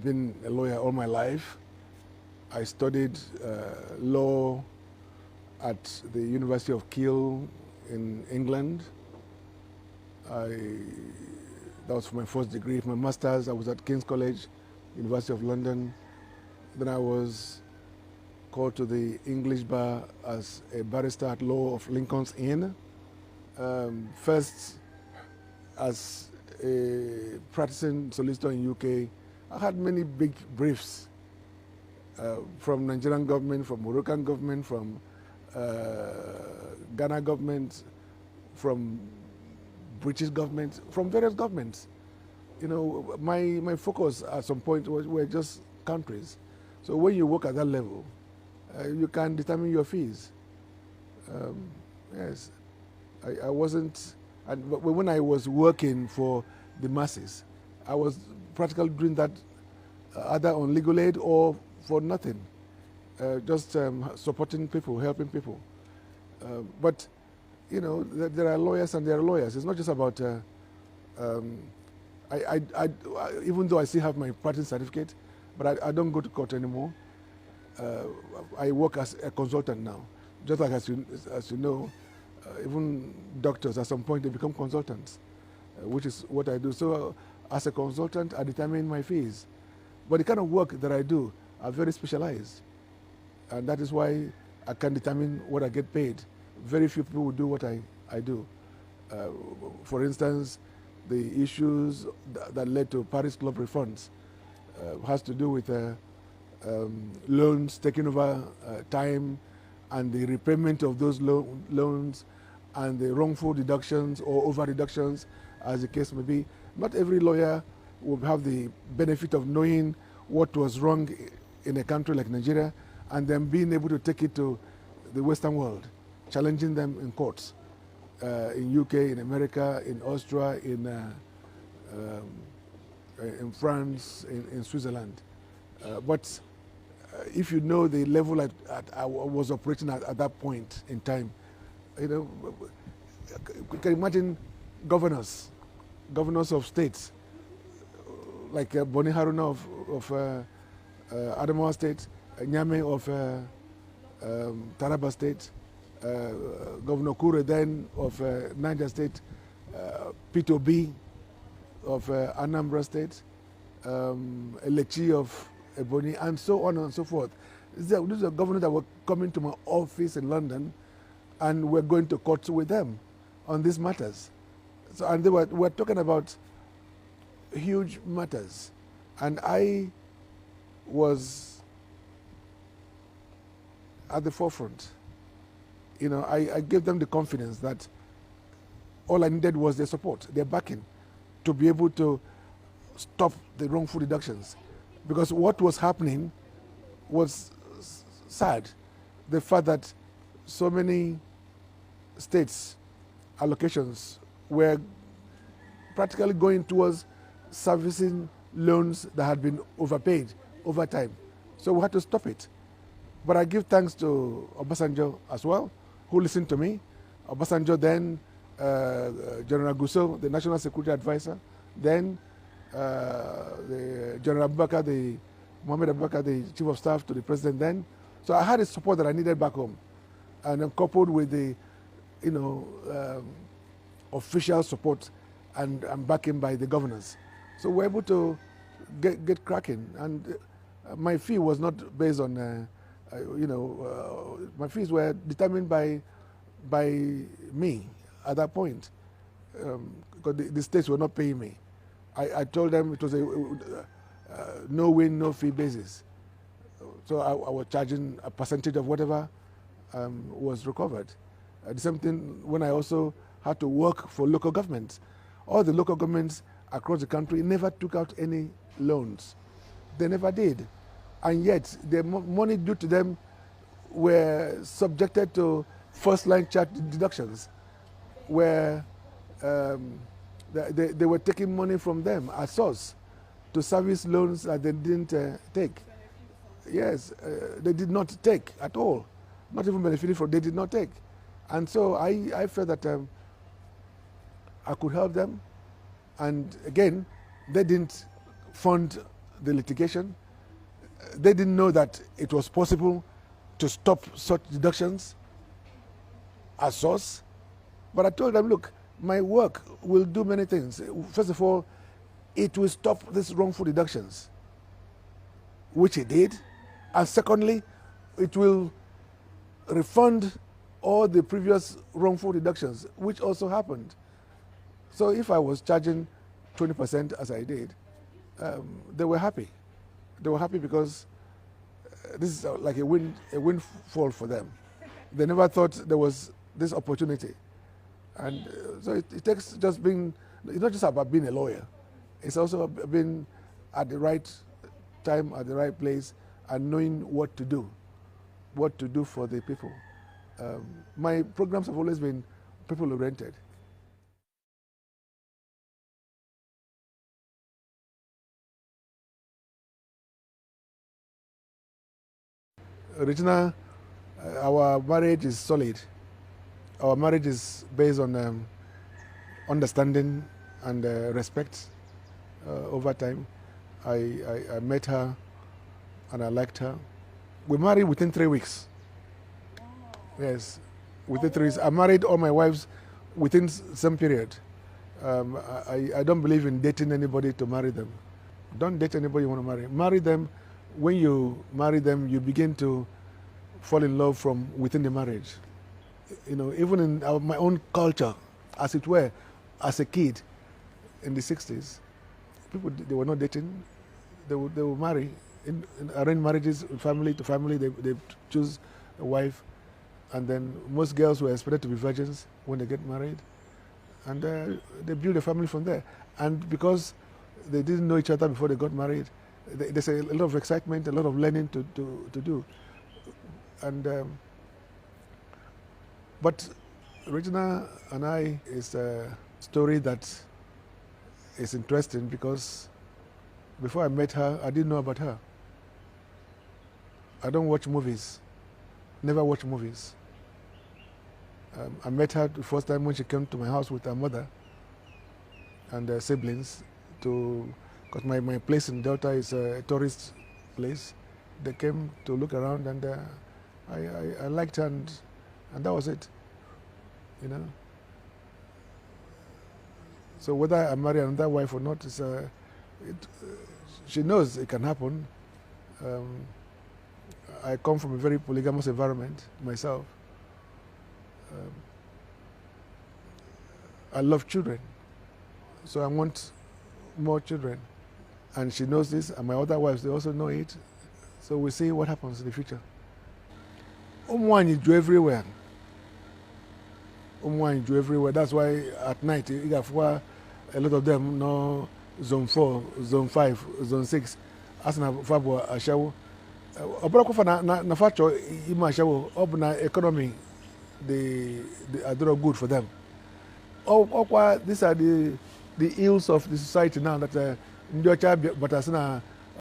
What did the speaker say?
been a lawyer all my life. I studied law at the University of Kiel in England. That was for my first degree. For my master's, I was at King's College, University of London. Then I was called to the English bar as a barrister at law of Lincoln's Inn. First, as a practicing solicitor in UK, I had many big briefs from Nigerian government, from Moroccan government, from Ghana government, from British government, from various governments. You know, my focus at some point were just countries. So when you work at that level, you can determine your fees. Yes, I wasn't, but when I was working for the masses, I was practically doing that either on legal aid or for nothing, just supporting people, helping people. But you know, there are lawyers and there are lawyers. It's not just about. Even though I still have my practice certificate, but I don't go to court anymore. I work as a consultant now. Just like as you know, even doctors at some point they become consultants, which is what I do. So as a consultant, I determine my fees. But the kind of work that I do are very specialized, and that is why I can determine what I get paid. Very few people will do what I do. For instance, the issues that led to Paris Club refunds has to do with loans taking over time and the repayment of those loans and the wrongful deductions or over deductions, as the case may be. Not every lawyer will have the benefit of knowing what was wrong in a country like Nigeria and then being able to take it to the Western world, challenging them in courts, in UK, in America, in Austria, in France, in Switzerland. But if you know the level I was operating at that point in time, you know, you can imagine governors of states, like Boni Haruna of Adamawa State, Nyame of Taraba State, Governor Kure then of Niger State, Peter B of Anambra State, Elechi of Ebonyi, and so on and so forth. These are governors that were coming to my office in London, and we're going to court with them on these matters. So, and we're talking about huge matters, and I was at the forefront. You know, I gave them the confidence that all I needed was their support, their backing, to be able to stop the wrongful deductions. Because what was happening was sad. The fact that so many states' allocations were practically going towards servicing loans that had been overpaid over time. So we had to stop it. But I give thanks to Obasanjo as well, who listened to me. Obasanjo then, General Gusso, the National Security Advisor, then the General Abubakar, Mohammed Abubakar, the Chief of Staff to the President then. So I had the support that I needed back home. And then coupled with the, you know, official support and backing by the governors. So we're able to get cracking. And my fee was not based on, you know, my fees were determined by me at that point, because the states were not paying me. I told them it was a no win, no fee basis. So I was charging a percentage of whatever was recovered. The same thing when I also had to work for local governments. All the local governments across the country never took out any loans. They never did. And yet the money due to them were subjected to first line charge deductions, where they were taking money from them at source to service loans that they didn't take. Yes, they did not take at all, not even benefiting from. They did not take, and so I felt that I could help them, and again, they didn't fund the litigation. They didn't know that it was possible to stop such deductions at source. But I told them, look, my work will do many things. First of all, it will stop these wrongful deductions, which it did. And secondly, it will refund all the previous wrongful deductions, which also happened. So if I was charging 20% as I did, they were happy. They were happy because this is like a windfall for them. They never thought there was this opportunity. And so it takes just being, it's not just about being a lawyer. It's also being at the right time, at the right place, and knowing what to do for the people. My programs have always been people-oriented. Regina, our marriage is solid. Our marriage is based on understanding and respect over time. I met her and I liked her. We married within 3 weeks. Yes, within 3 weeks. I married all my wives within some period. I don't believe in dating anybody to marry them. Don't date anybody you want to marry. Marry them. When you marry them, you begin to fall in love from within the marriage. You know, even in my own culture, as it were, as a kid in the 60s, people, they were not dating. They would marry. In arranged marriages, family to family, they choose a wife. And then most girls were expected to be virgins when they get married. And they build a family from there. And because they didn't know each other before they got married, there's a lot of excitement, a lot of learning to do. And but Regina and I is a story that is interesting because before I met her, I didn't know about her. I don't watch movies, never watch movies. I met her the first time when she came to my house with her mother and her siblings because my place in Delta is a tourist place. They came to look around and I liked her and that was it, you know. So whether I marry another wife or not, she knows it can happen. I come from a very polygamous environment myself. I love children, so I want more children. And she knows this, and my other wives, they also know it. So we'll see what happens in the future. You do everywhere. You do everywhere. That's why at night, you have a lot of them know zone 4, zone 5, zone 6. As na fabo ashawo. Obrako fa na facho ima ashawo. Obna economy, they are doing good for them. These are the ills of the society now that Ndiocha but as na